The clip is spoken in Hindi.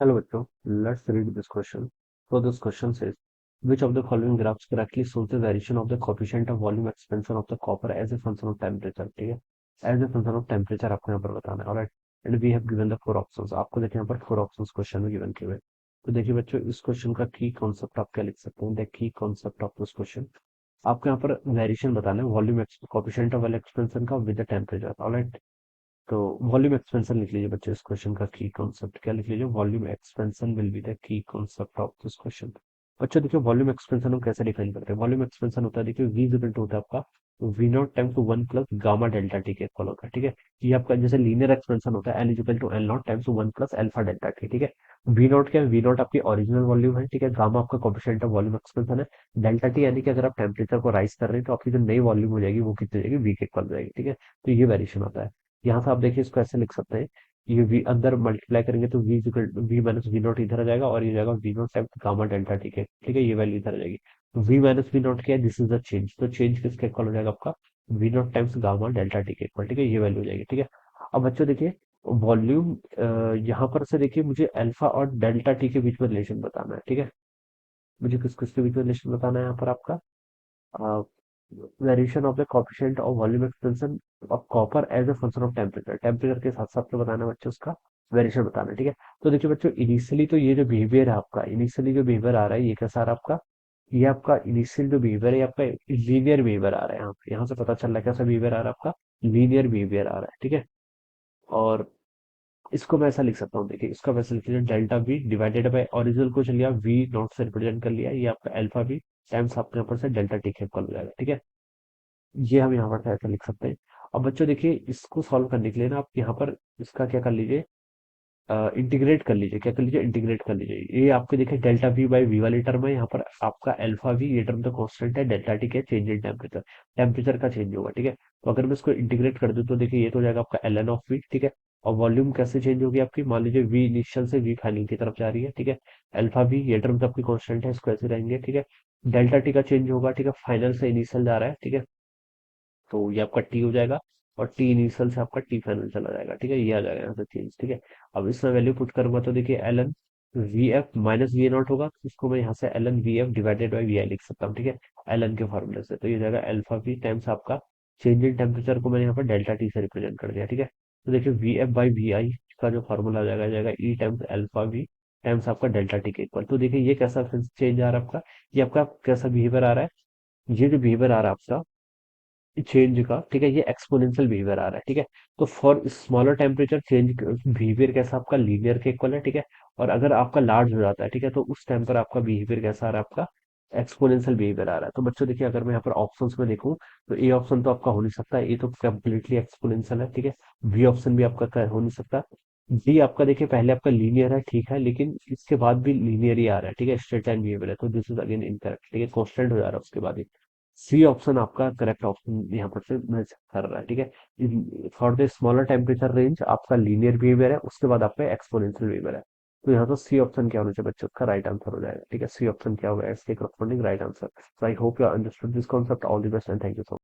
Hello, bachcho. Let's read this question. So this question says, which of the following graphs correctly shows the variation of the coefficient of volume expansion of the copper as a function of temperature? ठीक है, as a function of temperature आपको यहाँ पर बताना है। Alright, and we have given the four options. आपको देखिए यहाँ पर फोर ऑप्शंस क्वेश्चन में गिवन किए हुए हैं। तो देखिए बच्चों, इस क्वेश्चन का की कॉन्सेप्ट आप क्या लिख सकते हैं? The key concept of this question, आपको यहाँ पर वेरिएशन बताना है वॉल्यूम कोफिशिएंट ऑफ एक्सपेंशन का विद द टेम्परेचर। ऑलराइट, तो वॉल्यूम एक्सपेंशन लिख लीजिए बच्चे। इस क्वेश्चन का की कॉन्सेप्ट क्या लिख लीजिए? Volume expansion will be the key concept of this question. बच्चों देखिए, वॉल्यूम एक्सपेंशन हम कैसे डिफाइन करते हैं? वॉल्यूम एक्सपेंशन होता है, देखिए वी इक्वल टू होता है आपका V nought time to one plus gamma delta T के इक्वल होता है। ठीक है, ये आपका जैसे लीनियर एक्सपेंशन होता है, L equal to L nought times to one plus alpha delta T. ठीक है, वी नॉट क्या है? वी नॉट आपकी ओरिजिनल वॉल्यूम है। ठीक है, गामा आपका कोफिशिएंट ऑफ वॉल्यूम एक्सपेंशन है। डेल्टा टी यानी कि अगर आप टेम्परेचर को राइज कर रहे हैं तो आपकी जो नई वॉल्यूम हो जाएगी वो कितनी हो जाएगी? वी के इक्वल हो जाएगी। ठीक है, तो ये वेरिएशन होता है। यहाँ से आप देखिए, इसको ऐसे लिख सकते हैं, ये वी अंदर मल्टीप्लाई करेंगे तो वी माइनस वी नॉट इधर आ जाएगा और ये जाएगा V nought time gamma delta. ठीक है, ठीक है, ये वैल्यू इधर आ जाएगी। तो वी माइनस वी नॉट क्या है? This is the change. तो चेंज किसके इक्वल हो जाएगा? आपका V nought times gamma delta T के इक्वल। ठीक है, ये वैल्यू हो जाएगी। ठीक है, अब बच्चों देखिए, वॉल्यूम यहाँ पर से देखिए, मुझे अल्फा और डेल्टा टी के बीच में रिलेशन बताना है। ठीक है, मुझे किस किस के बीच में रिलेशन बताना है यहाँ पर आपका? Variation of the coefficient of volume expansion of copper as a function of temperature. Temperature के साथ साथ में बताना है बच्चों, उसका वेरिएशन बताना है। ठीक है, तो देखिए बच्चों, इनिशियली तो ये जो बिहेवियर है आपका, इनिशियली जो बिहेवियर आ रहा है ये कैसा आ रहा है आपका? ये आपका इनिशियल जो बिहेवियर है, ये आपका लीनियर बिहेवियर आ रहा है। यहाँ से पता चल रहा है कैसा बिहेवियर आ रहा है आपका? लीनियर बिहेवियर आ रहा है। ठीक है, और इसको मैं ऐसा लिख सकता हूँ, देखिए इसका वैसे लिख लिया, delta we divided by original को चल लिया वी नॉट से रिप्रेजेंट कर लिया, ये आपका अल्फा वी टाइम्स आपके यहाँ पर से डेल्टा टी के इक्वल हो जाएगा। ठीक है, ये हम यहाँ पर ऐसा लिख सकते हैं। अब बच्चों देखिए, इसको सॉल्व करने के लिए ना आप यहाँ पर इसका क्या कर लीजिए? इंटीग्रेट कर लीजिए। क्या कर लीजिए? इंटीग्रेट कर लीजिए। ये आपके देखिए डेल्टा वी बाई वी वाली टर्म है, यहाँ पर आपका अल्फा वी, ये टर्म तो कांस्टेंट है। डेल्टा टी क्या? चेंज इन टेम्परेचर, टेम्परेचर का चेंज होगा। ठीक है, तो अगर मैं इसको इंटीग्रेट कर दूं तो देखिए ये तो हो जाएगा आपका एल एन ऑफ वी। ठीक है, और वॉल्यूम कैसे चेंज होगी आपकी? मान लीजिए वी इनिशियल से वी फाइनल की तरफ जा रही है। ठीक है, अल्फा वी ये टर्म तो आपकी कांस्टेंट है, इसको ऐसे रहेंगे। ठीक है, डेल्टा टी का चेंज होगा। ठीक है, फाइनल से इनिशियल जा रहा है। ठीक है, तो ये आपका टी हो जाएगा, और टी इनिशियल से आपका टी फाइनल चला जाएगा। ठीक है, ये आ जाएगा यहाँ से चेंज। ठीक है, अब इसमें वैल्यू पुट करूंगा तो देखिए L N V F minus V A naught होगा, तो इसको मैं यहाँ से L N V F divided by V I लिख सकता हूँ। ठीक है, एल एन के फॉर्मूले से, तो ये जाएगा अल्फा वी टाइम्स आपका चेंज इन टेम्परेचर को मैंने यहाँ पर डेल्टा टी से रिप्रेजेंट कर दिया। ठीक है, तो देखिए वी एफ बाई वी आई का जो फॉर्मूला आ जाएगा, जाएगा ई टाइम्स अल्फा वी टाइम्स आपका डेल्टा टी के इक्वल। तो देखिए ये कैसा चेंज आ रहा है आपका? ये आपका कैसा बिहेवियर आ रहा है? ये जो बिहेवियर आ रहा है आपका चेंज का, ठीक है, ये एक्सपोनेंशियल बिहेवियर आ रहा है। ठीक है, तो for smaller temperature change behaviour कैसा आपका? लीनियर के इक्वल है। ठीक है, और अगर आपका लार्ज हो जाता है, ठीक है, तो उस टाइम पर आपका बिहेवियर कैसा आ रहा है? आपका एक्सपोनेंशियल बिहेवियर आ रहा है। तो बच्चों देखिए, अगर मैं यहाँ पर ऑप्शंस में देखूं तो ए ऑप्शन तो आपका हो नहीं सकता, ये तो कम्प्लीटली एक्सपोनेंशियल है। ठीक है, बी ऑप्शन भी आपका हो नहीं सकता। डी आपका देखिए पहले आपका लीनियर है, ठीक है, लेकिन इसके बाद भी लीनियर ही आ रहा है। ठीक है, स्ट्रेट लाइन बिहेवियर है, तो दिस इज अगेन इनकरेक्ट। ठीक है, कॉन्स्टेंट हो जा रहा है उसके बाद ही। सी ऑप्शन आपका करेक्ट ऑप्शन यहाँ पर से मैच कर रहा है। ठीक है, for the smaller temperature range आपका लीनियर बिहेवियर है, उसके बाद आपका एक्सपोनेंशियल बिहेवियर है। तो यहाँ तो सी ऑप्शन क्या होना चाहिए बच्चों? का राइट आंसर हो जाएगा। ठीक है, सी ऑप्शन क्या होगा इसके corresponding right answer. So I hope you understood this concept. All the best and thank you so much.